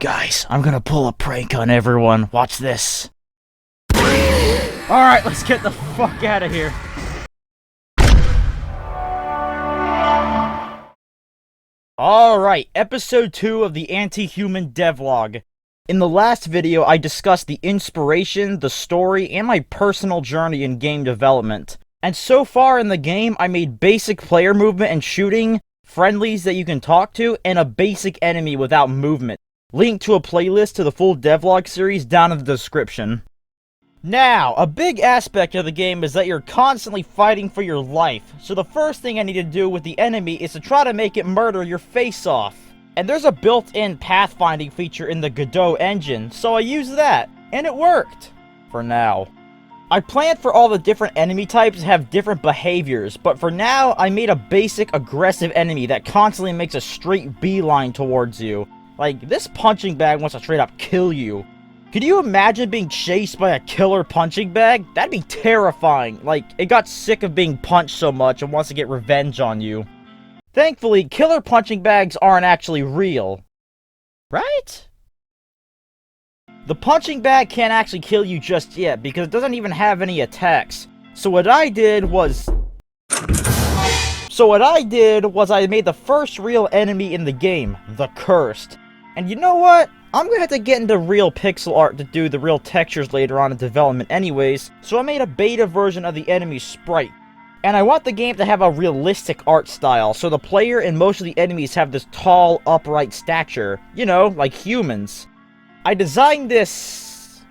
Guys, I'm gonna pull a prank on everyone. Watch this. Alright, let's get the fuck out of here. Alright, episode 2 of the Anti-Human Devlog. In the last video, I discussed the inspiration, the story, and my personal journey in game development. And so far in the game, I made basic player movement and shooting, friendlies that you can talk to, and a basic enemy without movement. Link to a playlist to the full devlog series down in the description. Now, a big aspect of the game is that you're constantly fighting for your life, so the first thing I need to do with the enemy is to try to make it murder your face off. And there's a built-in pathfinding feature in the Godot engine, so I used that, and it worked. For now. I planned for all the different enemy types to have different behaviors, but for now, I made a basic aggressive enemy that constantly makes a straight beeline towards you. Like, this punching bag wants to straight up kill you. Could you imagine being chased by a killer punching bag? That'd be terrifying. Like, it got sick of being punched so much and wants to get revenge on you. Thankfully, killer punching bags aren't actually real. Right? The punching bag can't actually kill you just yet, because it doesn't even have any attacks. So what I did was I made the first real enemy in the game, the Cursed. And you know what? I'm gonna have to get into real pixel art to do the real textures later on in development anyways, so I made a beta version of the enemy sprite. And I want the game to have a realistic art style, so the player and most of the enemies have this tall, upright stature. You know, like humans. I designed this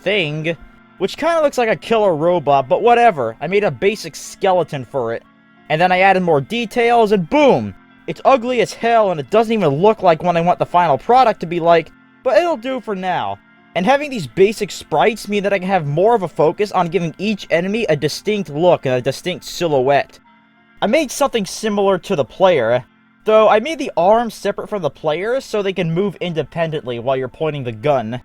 thing, which kind of looks like a killer robot, but whatever. I made a basic skeleton for it. And then I added more details, and boom! It's ugly as hell, and it doesn't even look like what I want the final product to be like, but it'll do for now. And having these basic sprites mean that I can have more of a focus on giving each enemy a distinct look and a distinct silhouette. I made something similar to the player, though I made the arms separate from the player so they can move independently while you're pointing the gun.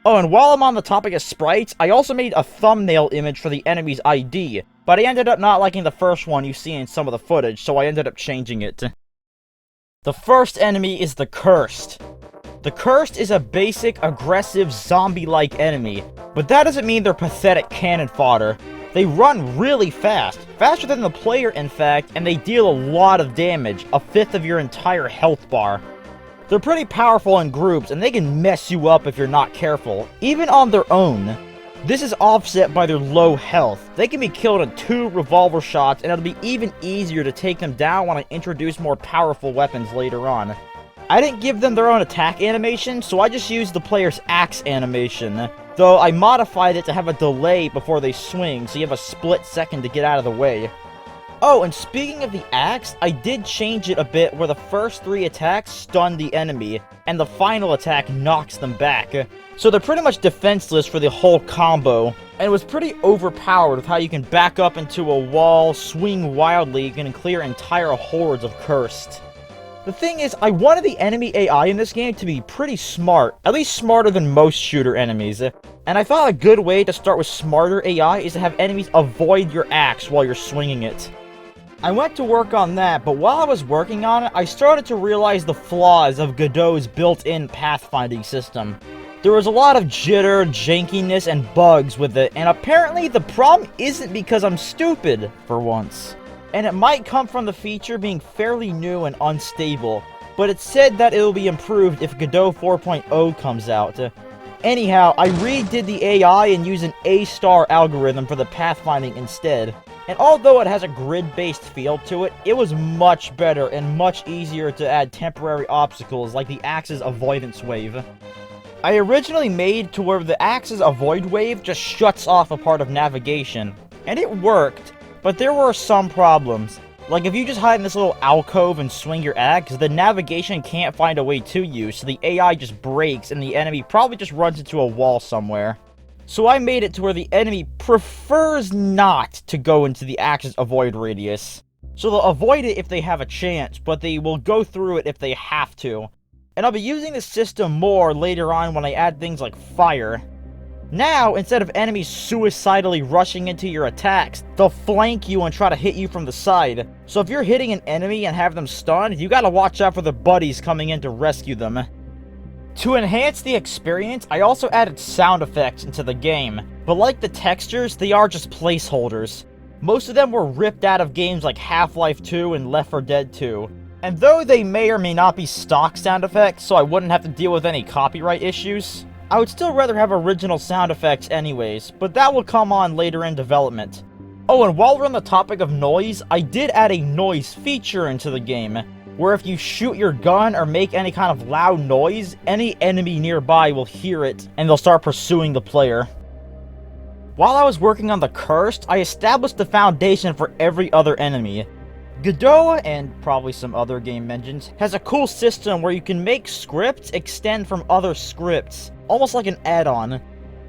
Oh, and while I'm on the topic of sprites, I also made a thumbnail image for the enemy's ID, but I ended up not liking the first one you see in some of the footage, so I ended up changing it. The first enemy is the Cursed. The Cursed is a basic, aggressive, zombie-like enemy, but that doesn't mean they're pathetic cannon fodder. They run really fast, faster than the player in fact, and they deal a lot of damage, a fifth of your entire health bar. They're pretty powerful in groups, and they can mess you up if you're not careful, even on their own. This is offset by their low health. They can be killed in 2 revolver shots, and it'll be even easier to take them down when I introduce more powerful weapons later on. I didn't give them their own attack animation, so I just used the player's axe animation, though I modified it to have a delay before they swing, so you have a split second to get out of the way. Oh, and speaking of the axe, I did change it a bit where the first 3 attacks stun the enemy, and the final attack knocks them back. So they're pretty much defenseless for the whole combo, and it was pretty overpowered with how you can back up into a wall, swing wildly, and clear entire hordes of Cursed. The thing is, I wanted the enemy AI in this game to be pretty smart, at least smarter than most shooter enemies, and I thought a good way to start with smarter AI is to have enemies avoid your axe while you're swinging it. I went to work on that, but while I was working on it, I started to realize the flaws of Godot's built-in pathfinding system. There was a lot of jitter, jankiness, and bugs with it, and apparently the problem isn't because I'm stupid, for once. And it might come from the feature being fairly new and unstable, but it's said that it will be improved if Godot 4.0 comes out. Anyhow, I redid the AI and used an A-star algorithm for the pathfinding instead. And although it has a grid-based feel to it, it was much better and much easier to add temporary obstacles like the axe's avoidance wave. I originally made to where the axe's avoid wave just shuts off a part of navigation, and it worked, but there were some problems. Like if you just hide in this little alcove and swing your axe, the navigation can't find a way to you, so the AI just breaks and the enemy probably just runs into a wall somewhere. So I made it to where the enemy prefers not to go into the axe's avoid radius. So they'll avoid it if they have a chance, but they will go through it if they have to. And I'll be using this system more later on when I add things like fire. Now, instead of enemies suicidally rushing into your attacks, they'll flank you and try to hit you from the side. So if you're hitting an enemy and have them stunned, you gotta watch out for the buddies coming in to rescue them. To enhance the experience, I also added sound effects into the game, but like the textures, they are just placeholders. Most of them were ripped out of games like Half-Life 2 and Left 4 Dead 2. And though they may or may not be stock sound effects, so I wouldn't have to deal with any copyright issues, I would still rather have original sound effects anyways, but that will come on later in development. Oh, and while we're on the topic of noise, I did add a noise feature into the game, where if you shoot your gun or make any kind of loud noise, any enemy nearby will hear it, and they'll start pursuing the player. While I was working on the Cursed, I established the foundation for every other enemy. Godot, and probably some other game engines, has a cool system where you can make scripts extend from other scripts, almost like an add-on.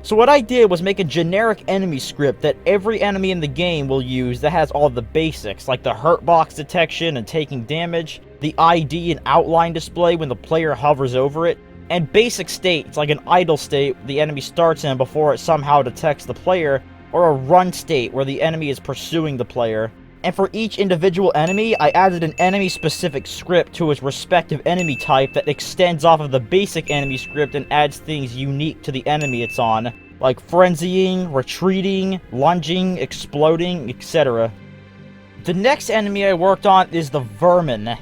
So what I did was make a generic enemy script that every enemy in the game will use that has all the basics, like the hurt box detection and taking damage, the ID and outline display when the player hovers over it, and basic states like an idle state the enemy starts in before it somehow detects the player, or a run state where the enemy is pursuing the player. And for each individual enemy, I added an enemy-specific script to its respective enemy type that extends off of the basic enemy script and adds things unique to the enemy it's on, like frenzying, retreating, lunging, exploding, etc. The next enemy I worked on is the Vermin.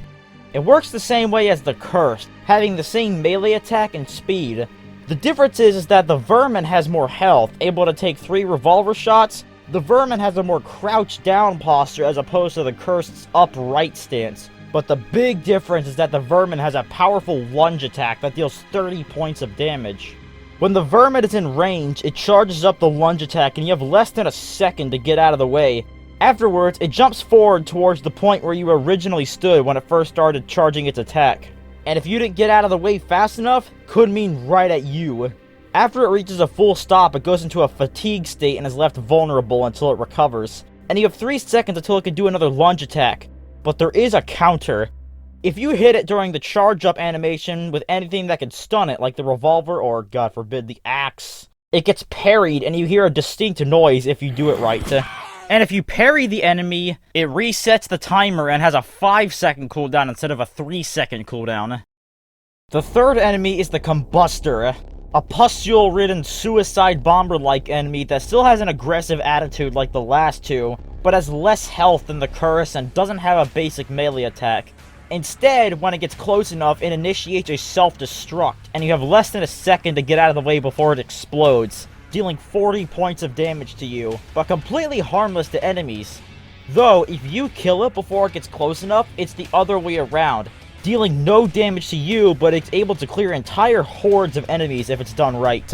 It works the same way as the Cursed, having the same melee attack and speed. The difference is that the Vermin has more health, able to take 3 revolver shots. The Vermin has a more crouched down posture as opposed to the Cursed's upright stance. But the big difference is that the Vermin has a powerful lunge attack that deals 30 points of damage. When the Vermin is in range, it charges up the lunge attack and you have less than a second to get out of the way. Afterwards, it jumps forward towards the point where you originally stood when it first started charging its attack. And if you didn't get out of the way fast enough, could mean right at you. After it reaches a full stop, it goes into a fatigue state and is left vulnerable until it recovers. And you have 3 seconds until it can do another lunge attack. But there is a counter. If you hit it during the charge up animation with anything that can stun it, like the revolver or, God forbid, the axe, it gets parried and you hear a distinct noise if you do it right. And if you parry the enemy, it resets the timer and has a 5-second cooldown instead of a 3-second cooldown. The third enemy is the Combustor, a pustule-ridden suicide bomber-like enemy that still has an aggressive attitude like the last two, but has less health than the Curse and doesn't have a basic melee attack. Instead, when it gets close enough, it initiates a self-destruct, and you have less than a second to get out of the way before it explodes, dealing 40 points of damage to you, but completely harmless to enemies. Though, if you kill it before it gets close enough, it's the other way around, dealing no damage to you, but it's able to clear entire hordes of enemies if it's done right.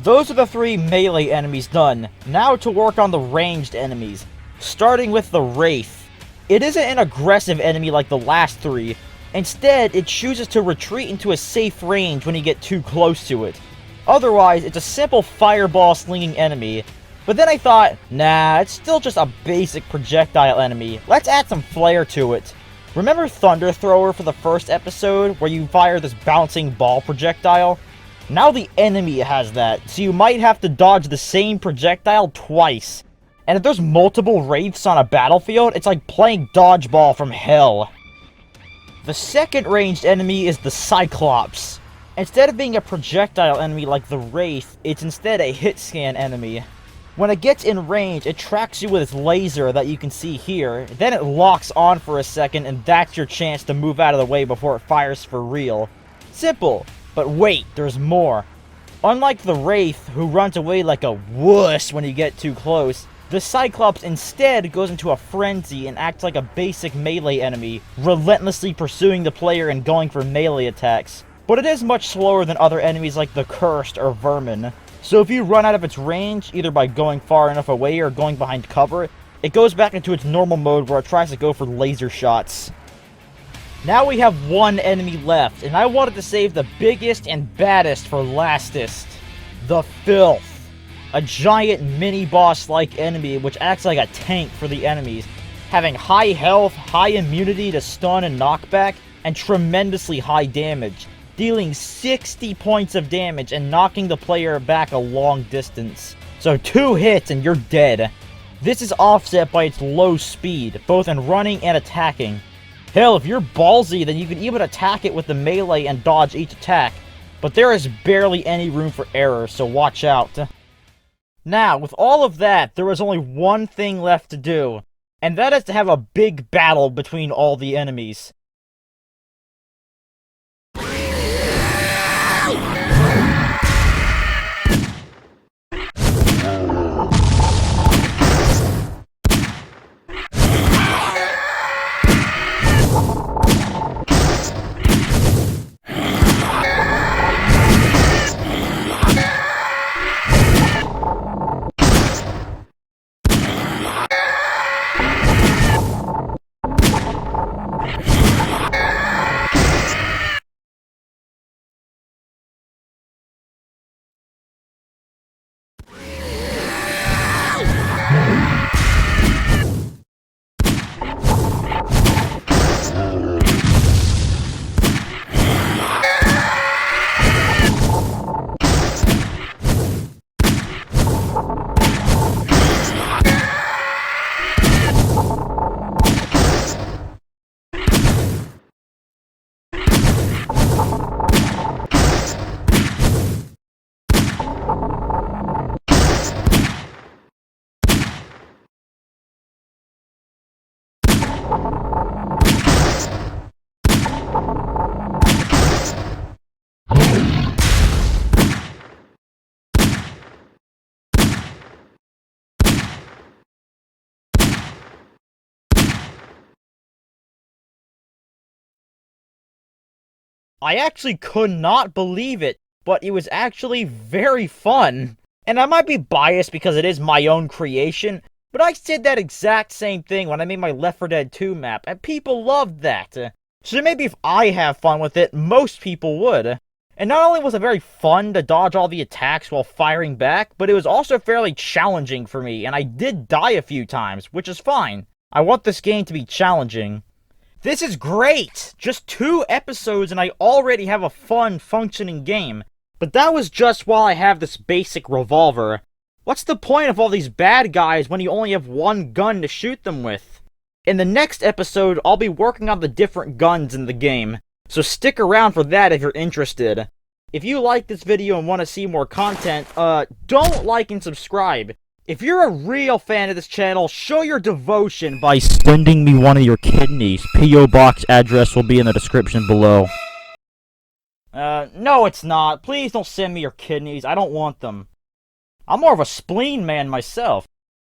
Those are the 3 melee enemies done. Now to work on the ranged enemies, starting with the Wraith. It isn't an aggressive enemy like the last 3. Instead, it chooses to retreat into a safe range when you get too close to it. Otherwise, it's a simple fireball slinging enemy. But then I thought, nah, it's still just a basic projectile enemy. Let's add some flair to it. Remember Thunder Thrower for the first episode, where you fire this bouncing ball projectile? Now the enemy has that, so you might have to dodge the same projectile twice. And if there's multiple Wraiths on a battlefield, it's like playing dodgeball from hell. The second ranged enemy is the Cyclops. Instead of being a projectile enemy like the Wraith, it's instead a hit scan enemy. When it gets in range, it tracks you with its laser that you can see here, then it locks on for a second and that's your chance to move out of the way before it fires for real. Simple, but wait, there's more. Unlike the Wraith, who runs away like a wuss when you get too close, the Cyclops instead goes into a frenzy and acts like a basic melee enemy, relentlessly pursuing the player and going for melee attacks. But it is much slower than other enemies like the Cursed or Vermin. So if you run out of its range, either by going far enough away or going behind cover, it goes back into its normal mode where it tries to go for laser shots. Now we have 1 enemy left, and I wanted to save the biggest and baddest for lastest. The Filth. A giant mini-boss-like enemy which acts like a tank for the enemies, having high health, high immunity to stun and knockback, and tremendously high damage, dealing 60 points of damage and knocking the player back a long distance. So 2 hits and you're dead. This is offset by its low speed, both in running and attacking. Hell, if you're ballsy, then you can even attack it with the melee and dodge each attack. but there is barely any room for error, so watch out. Now, with all of that, there is only one thing left to do, and that is to have a big battle between all the enemies. I actually could not believe it, but it was actually very fun. And I might be biased because it is my own creation, but I did that exact same thing when I made my Left 4 Dead 2 map, and people loved that. So maybe if I have fun with it, most people would. And not only was it very fun to dodge all the attacks while firing back, but it was also fairly challenging for me, and I did die a few times, which is fine. I want this game to be challenging. This is great! Just 2 episodes and I already have a fun, functioning game. But that was just while I have this basic revolver. What's the point of all these bad guys when you only have one gun to shoot them with? In the next episode, I'll be working on the different guns in the game, so stick around for that if you're interested. If you like this video and want to see more content, don't like and subscribe. If you're a real fan of this channel, show your devotion by sending me one of your kidneys. P.O. Box address will be in the description below. No it's not. Please don't send me your kidneys. I don't want them. I'm more of a spleen man myself.